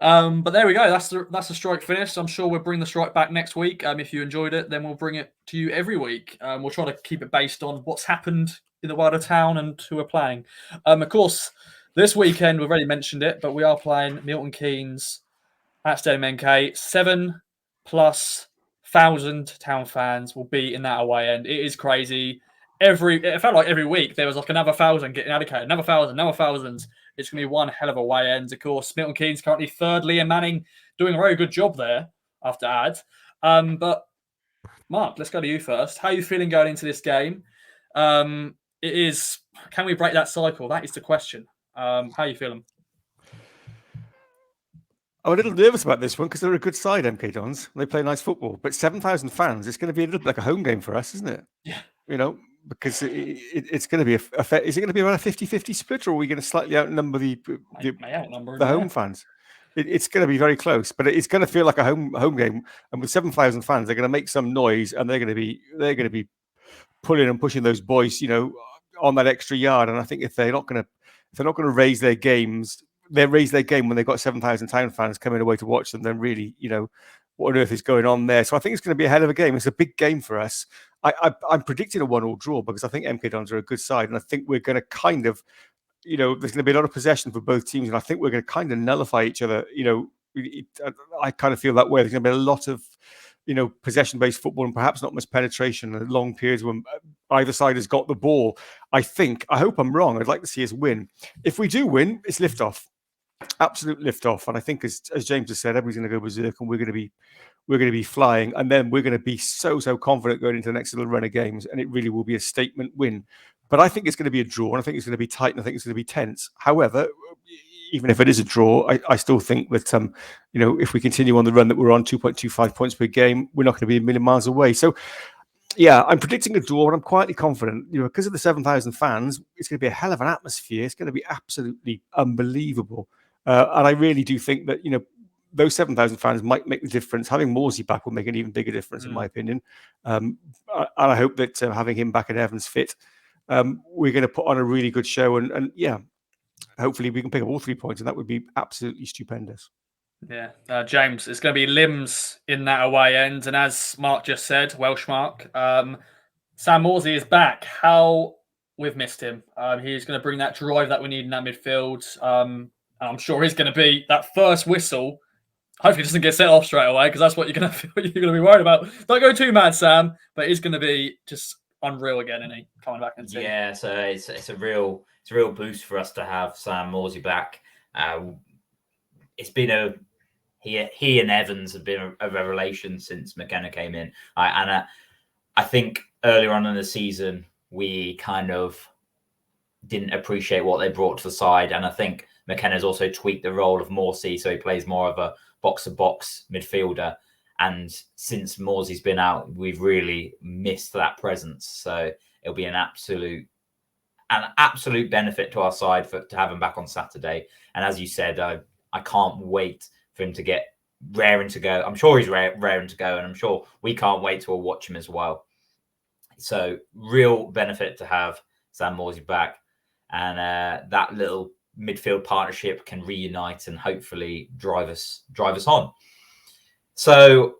Speaker 1: But there we go. That's the strike finished. I'm sure we'll bring the strike back next week. If you enjoyed it, then we'll bring it to you every week. We'll try to keep it based on what's happened in the world of Town and who we're playing. Of course, this weekend we've already mentioned it, but we are playing Milton Keynes at Stadium NK. 7,000+ Town fans will be in that away end. It is crazy. It felt like every week there was like another 1,000 getting allocated, another 1,000, another 1,000. It's going to be one hell of a way end. Of course, Milton Keynes currently third. Liam Manning doing a very good job there after ads. But Mark, let's go to you first. How are you feeling going into this game? Can we break that cycle? That is the question. How are you feeling?
Speaker 2: I'm a little nervous about this one because they're a good side, MK Dons. They play nice football. But 7,000 fans, it's going to be a little bit like a home game for us, isn't it?
Speaker 1: Yeah.
Speaker 2: Because it's going to be is it going to be around a 50-50 split, or are we going to slightly outnumber the home fans? It's going to be very close, but it's going to feel like a home game. And with 7,000 fans, they're going to make some noise, and they're going to be pulling and pushing those boys, on that extra yard. And I think if they're not going to raise their games, they raise their game when they've got 7,000 Town fans coming away to watch them. Then really, what on earth is going on there? So I think it's going to be a hell of a game. It's a big game for us. I'm predicting a 1-1 draw because I think MK Dons are a good side, and I think we're going to kind of, there's going to be a lot of possession for both teams, and I think we're going to kind of nullify each other. I kind of feel that way. There's going to be a lot of, possession-based football and perhaps not much penetration and long periods when either side has got the ball. I hope I'm wrong. I'd like to see us win. If we do win, it's lift-off. Absolute lift-off. And I think, as James has said, everybody's going to go berserk, and we're going to be flying, and then we're going to be so confident going into the next little run of games, and it really will be a statement win. But I think it's going to be a draw, and I think it's going to be tight, and I think it's going to be tense. However, even if it is a draw, I still think that if we continue on the run that we're on, 2.25 points per game, we're not going to be a million miles away. So Yeah, I'm predicting a draw, and I'm quietly confident. Because of the 7,000 fans, it's going to be a hell of an atmosphere. It's going to be absolutely unbelievable, and I really do think that those 7,000 fans might make the difference. Having Morsi back will make an even bigger difference, in my opinion. And I hope that having him back and Evans fit, we're going to put on a really good show, and yeah, hopefully we can pick up all 3 points, and that would be absolutely stupendous.
Speaker 1: Yeah, James, it's going to be limbs in that away end, and as Mark just said, Welsh Mark, Sam Morsi is back. How we've missed him. He's going to bring that drive that we need in that midfield. And I'm sure he's going to be that first whistle. Hopefully, he doesn't get set off straight away, because that's what you're going to be worried about. Don't go too mad, Sam. But he's going to be just unreal again, isn't he? Coming back and team.
Speaker 3: Yeah, so it's a real boost for us to have Sam Morsi back. It's been he and Evans have been a revelation since McKenna came in. I think earlier on in the season we kind of didn't appreciate what they brought to the side, and I think McKenna's also tweaked the role of Morsi, so he plays more of a box-to-box midfielder. And since Morsi's been out, we've really missed that presence. So it'll be an absolute benefit to our side to have him back on Saturday. And as you said, I can't wait for him to get raring to go. I'm sure he's raring to go, and I'm sure we can't wait to watch him as well. So real benefit to have Sam Morsi back, and that little midfield partnership can reunite and hopefully drive us on. So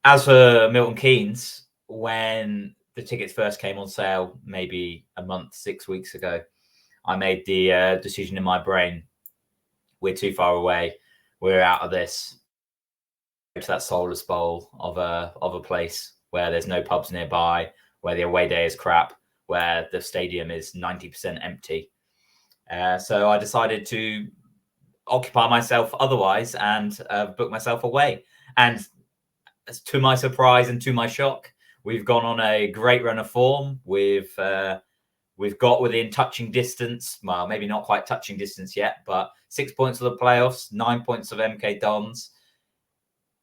Speaker 3: as for Milton Keynes, when the tickets first came on sale, maybe a month, 6 weeks ago, I made the decision in my brain: we're too far away. We're out of this. Go to that soulless bowl of a place where there's no pubs nearby, where the away day is crap, where the stadium is 90% empty. So I decided to occupy myself otherwise and book myself away. And to my surprise and to my shock, we've gone on a great run of form. We've got within touching distance. Well, maybe not quite touching distance yet, but 6 points of the playoffs, 9 points of MK Dons.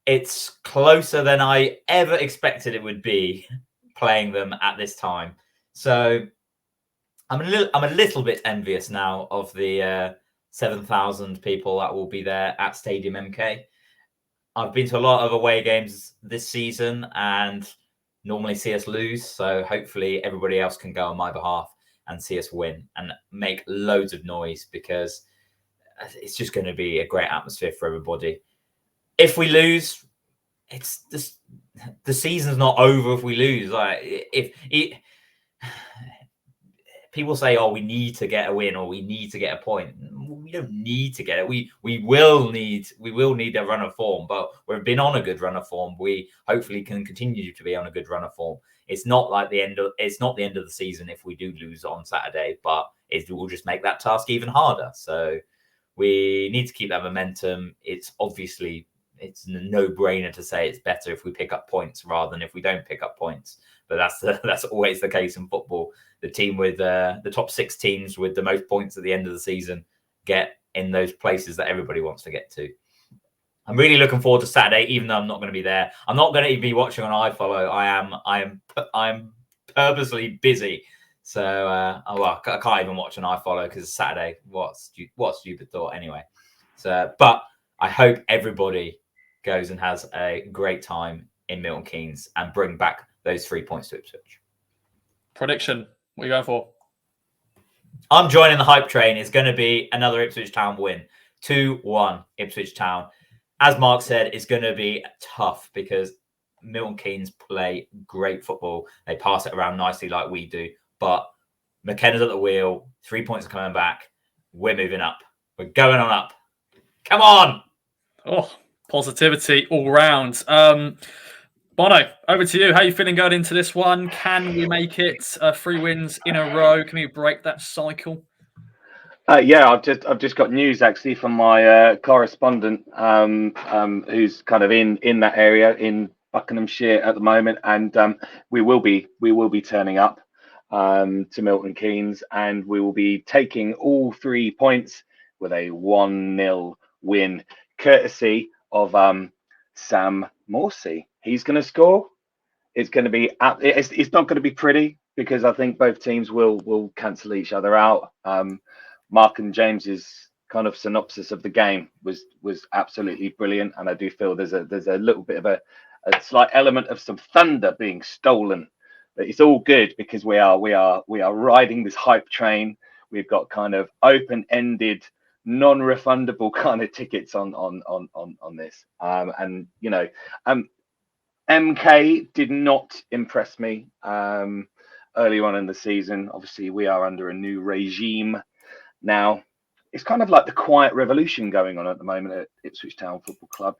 Speaker 3: It's closer than I ever expected it would be playing them at this time. So I'm a little bit envious now of the 7,000 people that will be there at Stadium MK. I've been to a lot of away games this season and normally see us lose. So hopefully everybody else can go on my behalf and see us win and make loads of noise, because it's just going to be a great atmosphere for everybody. If we lose, it's just, the season's not over if we lose. People say, "Oh, we need to get a win or we need to get a point." We don't need to get it. We will need a run of form, but we've been on a good run of form. We hopefully can continue to be on a good run of form. It's not the end of the season if we do lose on Saturday, but it will just make that task even harder. So we need to keep that momentum. It's a no-brainer to say it's better if we pick up points rather than if we don't pick up points. But that's always the case in football. The team with the top 6 teams with the most points at the end of the season get in those places that everybody wants to get to. I'm really looking forward to Saturday, even though I'm not going to be there. I'm not going to be watching on iFollow. I'm purposely busy, so I can't even watch on iFollow because it's Saturday. What stupid thought, anyway. So, but I hope everybody goes and has a great time in Milton Keynes and bring back those 3 points to Ipswich.
Speaker 1: Prediction: what are you going for?
Speaker 3: I'm joining the hype train. It's going to be another Ipswich Town win. 2-1 Ipswich Town. As Mark said, it's going to be tough because Milton Keynes play great football. They pass it around nicely like we do. But McKenna's at the wheel. 3 points are coming back. We're moving up. We're going on up. Come on!
Speaker 1: Oh, positivity all round. Bono, over to you. How are you feeling going into this one? Can we make it 3 wins in a row? Can we break that cycle?
Speaker 4: Yeah, I've just got news actually from my correspondent, who's kind of in that area in Buckinghamshire at the moment, and we will be turning up to Milton Keynes, and we will be taking all 3 points with a 1-0 win, courtesy of Sam Morsi. He's going to score. it's going to be it's not going to be pretty, because I think both teams will cancel each other out. Mark and James's kind of synopsis of the game was absolutely brilliant, and I do feel there's a little bit of a slight element of some thunder being stolen, but it's all good because we are riding this hype train. We've got kind of open-ended, non-refundable kind of tickets on this, and you know, MK did not impress me early on in the season. Obviously, we are under a new regime now. It's kind of like the quiet revolution going on at the moment at Ipswich Town Football Club,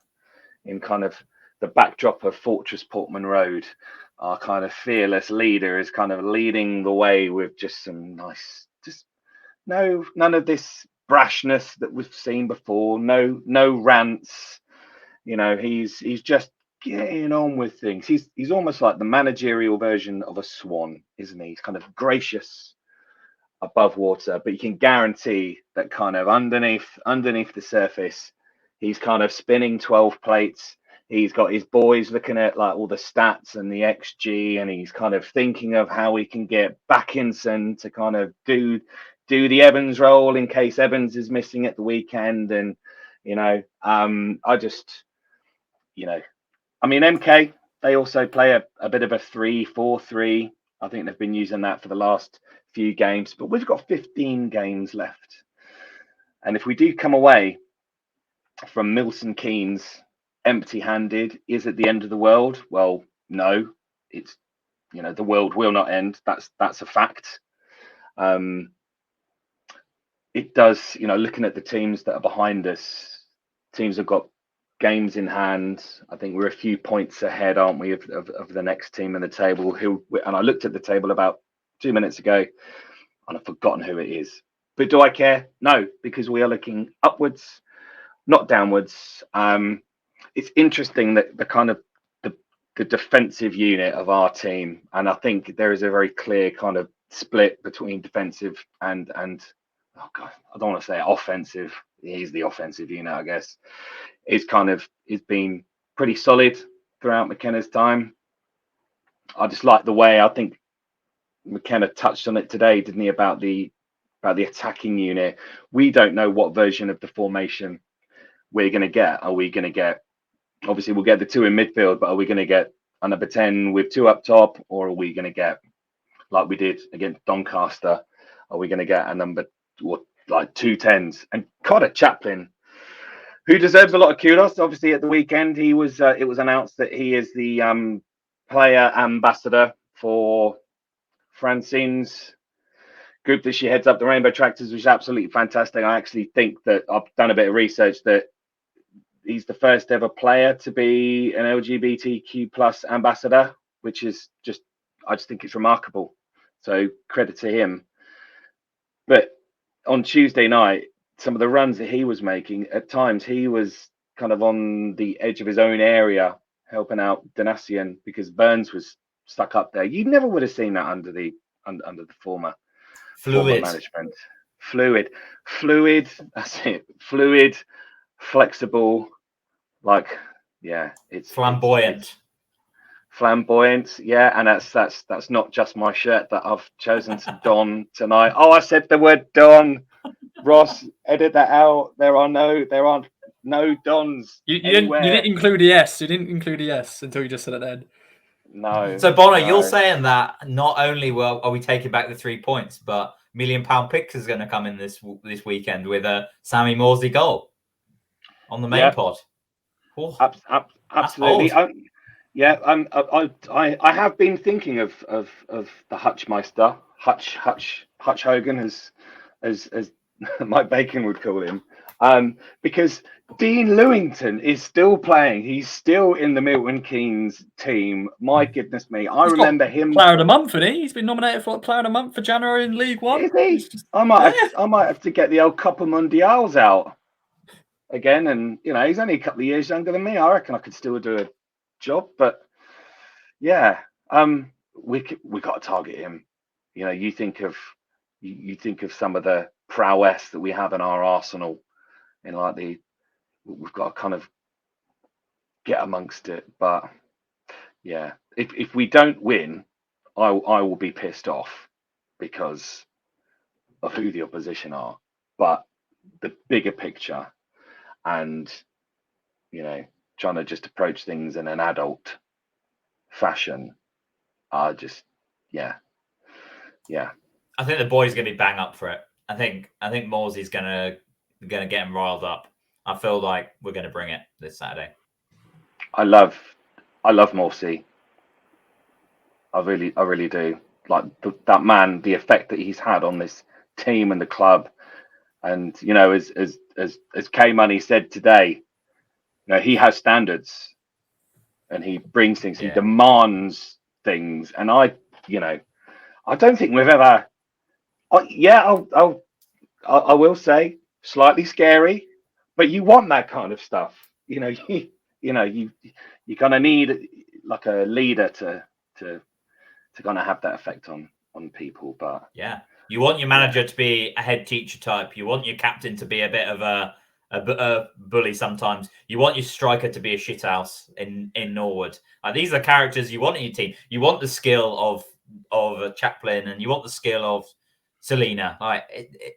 Speaker 4: in kind of the backdrop of Fortress Portman Road. Our kind of fearless leader is kind of leading the way with just some nice, just none of this brashness that we've seen before. No rants. You know, he's just getting on with things. He's almost like the managerial version of a swan, isn't he? He's kind of gracious above water, but you can guarantee that kind of underneath the surface, he's kind of spinning 12 plates. He's got his boys looking at like all the stats and the XG, and he's kind of thinking of how he can get Backinson to kind of do the Evans role in case Evans is missing at the weekend. And you know, I just, you know, I mean, MK, they also play a bit of a 3-4-3. I think they've been using that for the last few games, but we've got 15 games left. And if we do come away from Milton Keynes empty-handed, is it the end of the world? Well, no, it's, you know, the world will not end. That's a fact. It does, you know, looking at the teams that are behind us, teams have got games in hand. I think we're a few points ahead, aren't we, of the next team in the table. And I looked at the table about 2 minutes ago, and I've forgotten who it is. But do I care? No, because we are looking upwards, not downwards. It's interesting that the kind of the defensive unit of our team, and I think there is a very clear kind of split between defensive and oh god, I don't want to say offensive. He's the offensive unit, I guess. It's been pretty solid throughout McKenna's time. I just like the way, I think McKenna touched on it today, didn't he, about the attacking unit. We don't know what version of the formation we're going to get. Are we going to get, obviously we'll get the two in midfield, but are we going to get a number 10 with two up top, or are we going to get, like we did against Doncaster, are we going to get a number, or like 2 10s? And Connor Chaplin, who deserves a lot of kudos. Obviously, at the weekend, it was announced that he is the player ambassador for Francine's group that she heads up, the Rainbow Tractors, which is absolutely fantastic. I actually think that I've done a bit of research that he's the first ever player to be an LGBTQ plus ambassador, which is just, I just think it's remarkable. So credit to him. But on Tuesday night, some of the runs that he was making, at times he was kind of on the edge of his own area, helping out Doncaster because Burns was stuck up there. You never would have seen that under the former management. Fluid. That's it. Fluid, flexible, like, yeah, it's
Speaker 3: flamboyant.
Speaker 4: Flamboyant, yeah, and that's not just my shirt that I've chosen to don tonight. Oh, I said the word don. Ross, edit that out. There aren't no dons.
Speaker 1: You didn't include the S. You didn't include the S until you just said it then.
Speaker 4: No.
Speaker 3: So Bono, you're saying that not only are we taking back the 3 points, but £1 million picks is going to come in this weekend with a Sammy Morsi goal on the main pod. Oh,
Speaker 4: absolutely. I have been thinking of the Hutchmeister, Hutch Hogan, as Mike Bacon would call him, because Dean Lewington is still playing. He's still in the Milton Keynes team. My goodness me, I remember him.
Speaker 1: Player of the month, isn't he? He's been nominated for Player of the Month for January in League One.
Speaker 4: Is he? I might have to get the old Copa Mundials out again. And you know, he's only a couple of years younger than me. I reckon I could still do a job. But yeah, we got to target him. You know, you think of some of the prowess that we have in our arsenal, and like we've got to kind of get amongst it. But yeah. If we don't win, I will be pissed off because of who the opposition are. But the bigger picture, and trying to just approach things in an adult fashion, are just yeah.
Speaker 3: I think the boys going to be bang up for it. I think Morsi's going to get him riled up. I feel like we're going to bring it this Saturday.
Speaker 4: I love Morsi. I really do. Like that man, the effect that he's had on this team and the club, and as K Money said today, he has standards, and he brings things.
Speaker 3: Yeah.
Speaker 4: He demands things, and I don't think we've ever. I will say slightly scary, but you want that kind of stuff. You kind of need like a leader to kind of have that effect on people. But
Speaker 3: yeah, you want your manager to be a head teacher type. You want your captain to be a bit of a bully sometimes. You want your striker to be a shithouse in Norwood. These are characters you want in your team. You want the skill of a Chaplin, and you want the skill of Selena.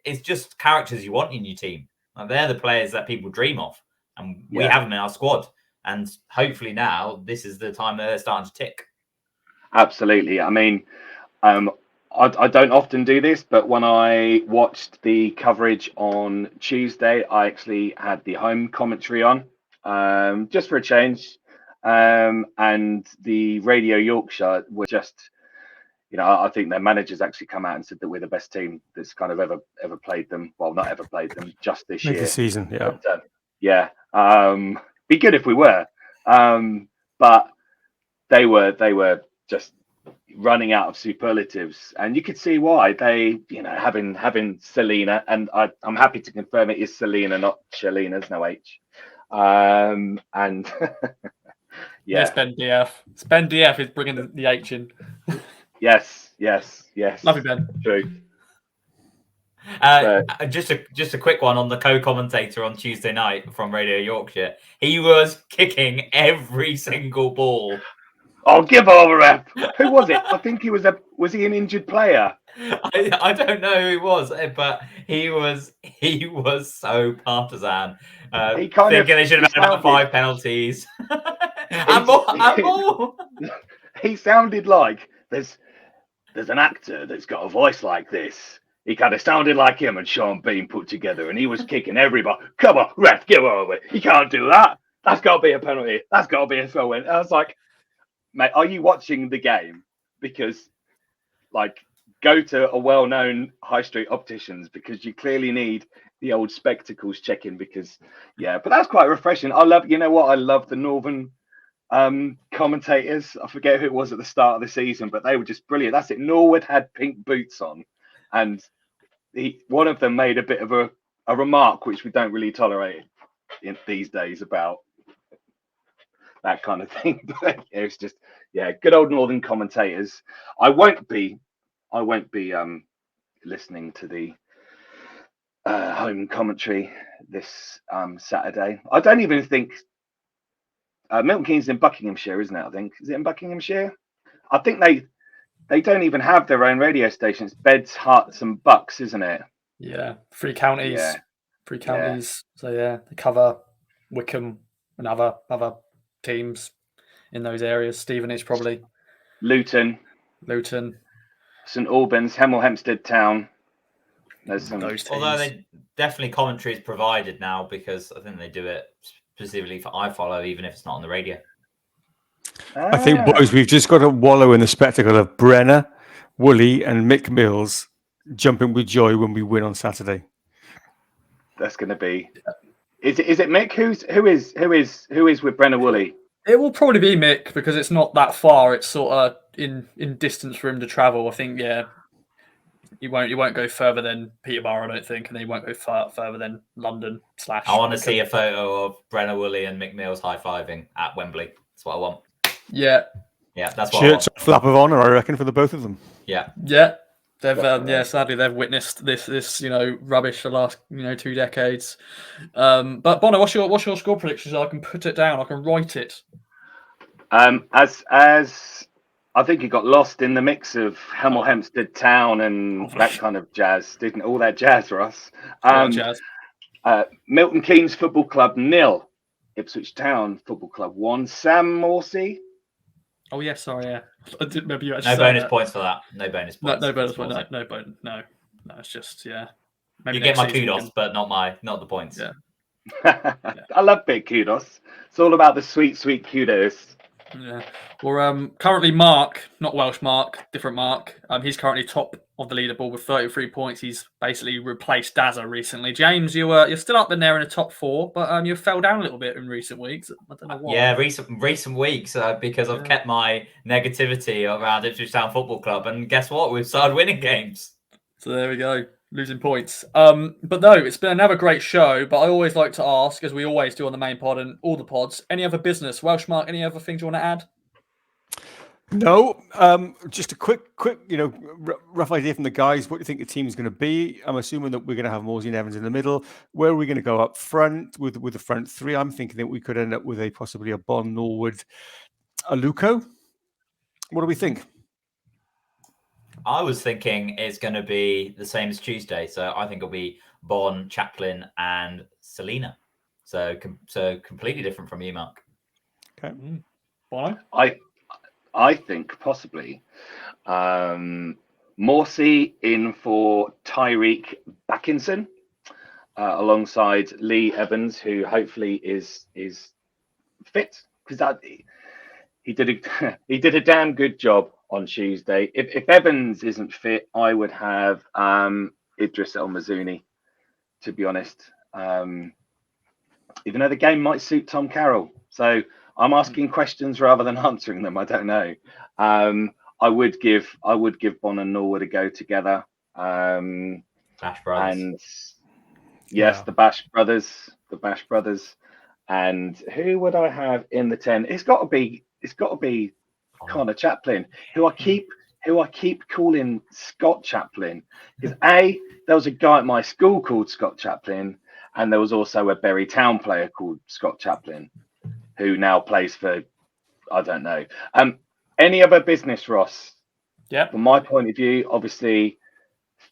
Speaker 3: It's just characters you want in your team. They're the players that people dream of, and we have them in our squad. And hopefully now this is the time they're starting to tick.
Speaker 4: Absolutely. I mean, I don't often do this, but when I watched the coverage on Tuesday, I actually had the home commentary on, just for a change. And the Radio Yorkshire were just, I think their managers actually come out and said that we're the best team that's kind of ever played them. Well, not ever played them, just this year.
Speaker 2: This season, yeah.
Speaker 4: But, be good if we were. But they were just running out of superlatives, and you could see why. They, having Selena, and I'm happy to confirm it is Selena, not Shalina. There's no H. And
Speaker 1: It's Ben DF. It's Ben DF is bringing the H in.
Speaker 4: Yes.
Speaker 1: Love you, Ben.
Speaker 4: True.
Speaker 3: Just a quick one on the co-commentator on Tuesday night from Radio Yorkshire. He was kicking every single ball.
Speaker 4: Oh, give over, rep. Who was it? I think he was he an injured player?
Speaker 3: I don't know who he was, but he was so partisan.
Speaker 4: He kind
Speaker 3: thinking
Speaker 4: of,
Speaker 3: they should have had about 5 penalties. and more.
Speaker 4: He sounded like there's an actor that's got a voice like this. He kind of sounded like him and Sean Bean put together, and he was kicking everybody. Come on, ref, give over. You can't do that. That's got to be a penalty. That's got to be a throw-in. I was like, mate, are you watching the game? Because, go to a well-known high street opticians, because you clearly need the old spectacles checking. Because, but that's quite refreshing. I love the Northern commentators. I forget who it was at the start of the season, but they were just brilliant. That's it. Norwood had pink boots on, and one of them made a bit of a remark which we don't really tolerate these days about that kind of thing. But it's just good old Northern commentators. I won't be listening to the home commentary this Saturday. I don't even think Milton Keynes in Buckinghamshire, isn't it? I think, is it in Buckinghamshire? I think they don't even have their own radio stations. Beds, Herts, and Bucks, isn't it?
Speaker 1: Yeah, 3 counties.
Speaker 4: Yeah.
Speaker 1: 3 counties. So they cover Wickham and other teams in those areas. Stevenage probably.
Speaker 4: Luton, St Albans, Hemel Hempstead Town. There's some.
Speaker 3: Although they definitely commentary is provided now, because I think they do it specifically for iFollow, even if it's not on the radio.
Speaker 2: I think, boys, we've just got to wallow in the spectacle of Brenner, Woolley, and Mick Mills jumping with joy when we win on Saturday.
Speaker 4: That's going to be. Is it Mick? Who is with Brenner Woolley?
Speaker 1: It will probably be Mick, because it's not that far. It's sort of in distance for him to travel. I think he won't go further than Peterborough, I don't think, and he won't go further than London /
Speaker 3: I want to see a photo of Brenner Woolley and Mick Mills high-fiving at Wembley. That's what I want.
Speaker 1: Yeah,
Speaker 3: that's what
Speaker 2: Shirts
Speaker 3: I want.
Speaker 2: flap of honour, I reckon, for the both of them.
Speaker 3: Yeah.
Speaker 1: They've sadly they've witnessed this rubbish the last 2 decades. But Bono, what's your score prediction? So I can put it down. I can write it.
Speaker 4: As I think he got lost in the mix of Hemel Hempstead Town and that kind of jazz, didn't all that jazz, Ross?
Speaker 1: Jazz.
Speaker 4: Milton Keynes Football Club 0, Ipswich Town Football Club 1. Sam Morsi.
Speaker 1: Oh yeah, sorry, yeah. I didn't remember you actually.
Speaker 3: No bonus points for that. No bonus points.
Speaker 1: No bonus point. No bonus. No, it's just Maybe
Speaker 3: you get my kudos, but not the points.
Speaker 1: Yeah.
Speaker 4: I love big kudos. It's all about the sweet kudos.
Speaker 1: Yeah. Well, currently Mark, not Welsh Mark, different Mark. He's currently top of the leaderboard with 33 points. He's basically replaced Dazza recently. James, you're still up in there in the top 4, but you fell down a little bit in recent weeks. I don't know why.
Speaker 3: Yeah, recent weeks because I've kept my negativity around Ipswich Town Football Club, and guess what? We've started winning games.
Speaker 1: So there we go. Losing points. But no, it's been another great show. But I always like to ask, as we always do on the main pod and all the pods, any other business? Welsh Mark, any other things you want to add?
Speaker 2: No, just a quick, rough idea from the guys. What do you think the team's going to be? I'm assuming that we're going to have Morsi and Evans in the middle. Where are we going to go up front with the front three? I'm thinking that we could end up with possibly a Bon, Norwood, a Luco. What do we think?
Speaker 3: I was thinking it's going to be the same as Tuesday, so I think it'll be Bon, Chaplin, and Selena. So completely different from you, Mark.
Speaker 2: Okay.
Speaker 1: Why?
Speaker 4: I think possibly Morsi in for Tyreek Backinson alongside Lee Evans, who hopefully is fit, because he did a damn good job on Tuesday. If Evans isn't fit, I would have Idris El Mazouni, to be honest. Even though the game might suit Tom Carroll, so I'm asking questions rather than answering them. I don't know. I would give Bon and Norwood a go together.
Speaker 3: Bash Brothers.
Speaker 4: And yes, the Bash Brothers. And who would I have in the 10? It's got to be Connor Chaplin, who I keep calling Scott Chaplin, because there was a guy at my school called Scott Chaplin, and there was also a Bury Town player called Scott Chaplin, who now plays for, I don't know. Any other business, Ross?
Speaker 1: Yeah.
Speaker 4: From my point of view, obviously,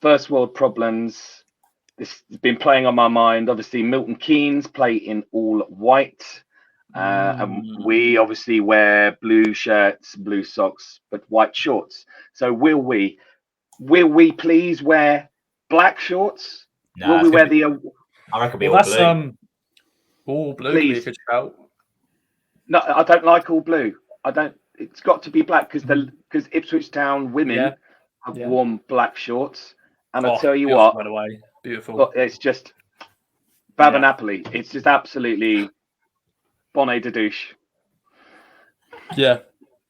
Speaker 4: first world problems. This has been playing on my mind. Obviously, Milton Keynes play in all white. And we obviously wear blue shirts, blue socks, but white shorts. So will we please wear black shorts?
Speaker 3: No,
Speaker 4: will we wear
Speaker 3: I reckon it'll be all blue.
Speaker 1: All blue.
Speaker 4: Please.
Speaker 1: Could be a good shout.
Speaker 4: No, I don't like all blue. I don't. It's got to be black because Ipswich Town women have worn black shorts, and I'll tell you what.
Speaker 1: By the way, beautiful.
Speaker 4: Look, it's just Baba Napoli. It's just absolutely bonnet de douche.
Speaker 1: Yeah,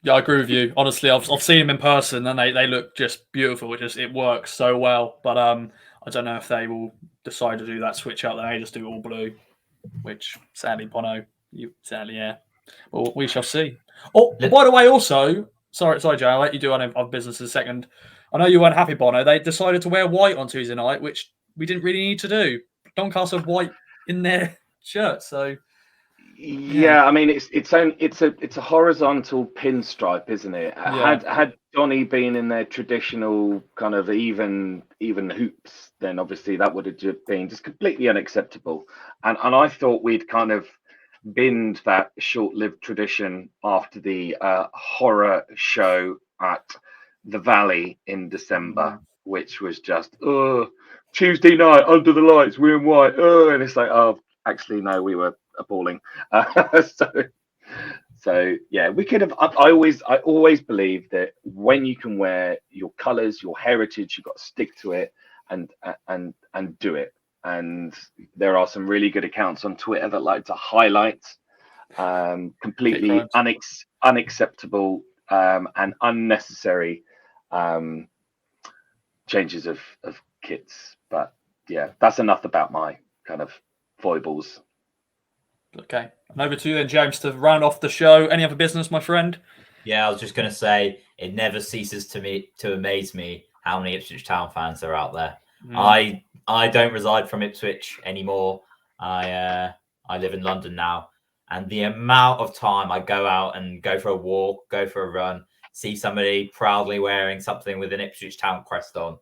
Speaker 1: I agree with you. Honestly, I've seen them in person, and they look just beautiful. It works so well. But I don't know if they will decide to do that switch out. They just do all blue, which sadly, Bono, Well, we shall see. Oh, by the way, also, sorry, Jay, I'll let you do on business in a second. I know you weren't happy, Bono. They decided to wear white on Tuesday night, which we didn't really need to do. Doncaster have white in their shirts, so
Speaker 4: yeah. I mean, it's a horizontal pinstripe, isn't it? Yeah. Had Johnny been in their traditional kind of even hoops, then obviously that would have been just completely unacceptable. And I thought we'd kind of binned that short-lived tradition after the horror show at the Valley in December, which was just Tuesday night under the lights, we're in white, and it's like, actually no, we were appalling. So yeah, we could have. I always believe that when you can wear your colours, your heritage, you've got to stick to it and do it. And there are some really good accounts on Twitter that like to highlight completely unacceptable and unnecessary changes of kits. But yeah, that's enough about my kind of foibles.
Speaker 1: Okay, and over to you then, James, to round off the show. Any other business, my friend?
Speaker 3: Yeah, I was just going to say, it never ceases to amaze me how many Ipswich Town fans are out there. I don't reside from Ipswich anymore. I live in London now, And the amount of time I go out and go for a walk, go for a run, see somebody proudly wearing something with an Ipswich Town crest on,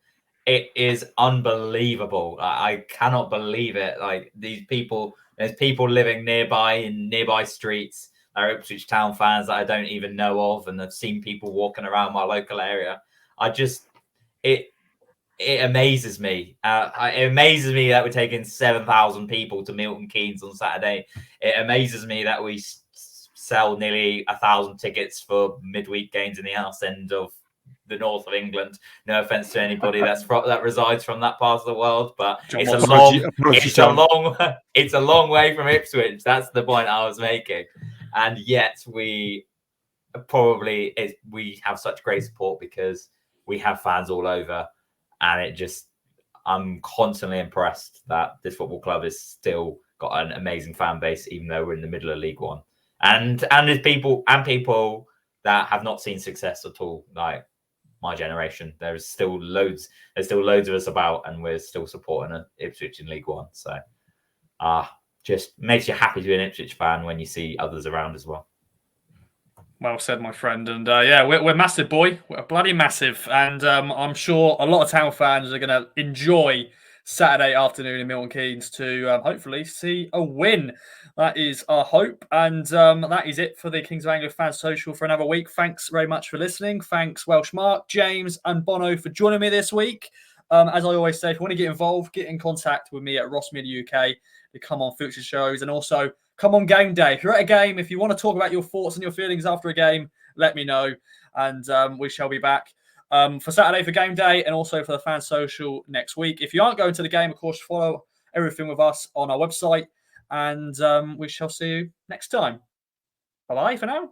Speaker 3: it is unbelievable. I cannot believe it. Like, these people, there's people living nearby in nearby streets that are Ipswich Town fans that I don't even know of, and I've seen people walking around my local area. It amazes me. It amazes me that we're taking 7,000 people to Milton Keynes on Saturday. It amazes me that we sell nearly 1,000 tickets for midweek games in the house end of the north of England. No offense to anybody that resides from that part of the world, but it's a long way from Ipswich. That's the point I was making, and yet we have such great support because we have fans all over, and I'm constantly impressed that this football club has still got an amazing fan base, even though we're in the middle of League One, and there's people that have not seen success at all, like my generation. There's still loads of us about, and we're still supporting Ipswich in League One. So just makes you happy to be an Ipswich fan when you see others around as well.
Speaker 1: Well said, my friend. And we're massive, boy. We're bloody massive. And I'm sure a lot of Town fans are going to enjoy Saturday afternoon in Milton Keynes to hopefully see a win. That is our hope. And that is it for the Kings of Anglia Fan Social for another week. Thanks very much for listening. Thanks, Welsh Mark, James and Bono for joining me this week. As I always say, if you want to get involved, get in contact with me at Ross Media UK to come on future shows, and also come on game day. If you're at a game, if you want to talk about your thoughts and your feelings after a game, let me know, and we shall be back for Saturday for game day and also for the Fan Social next week. If you aren't going to the game, of course, follow everything with us on our website, and we shall see you next time. Bye-bye for now.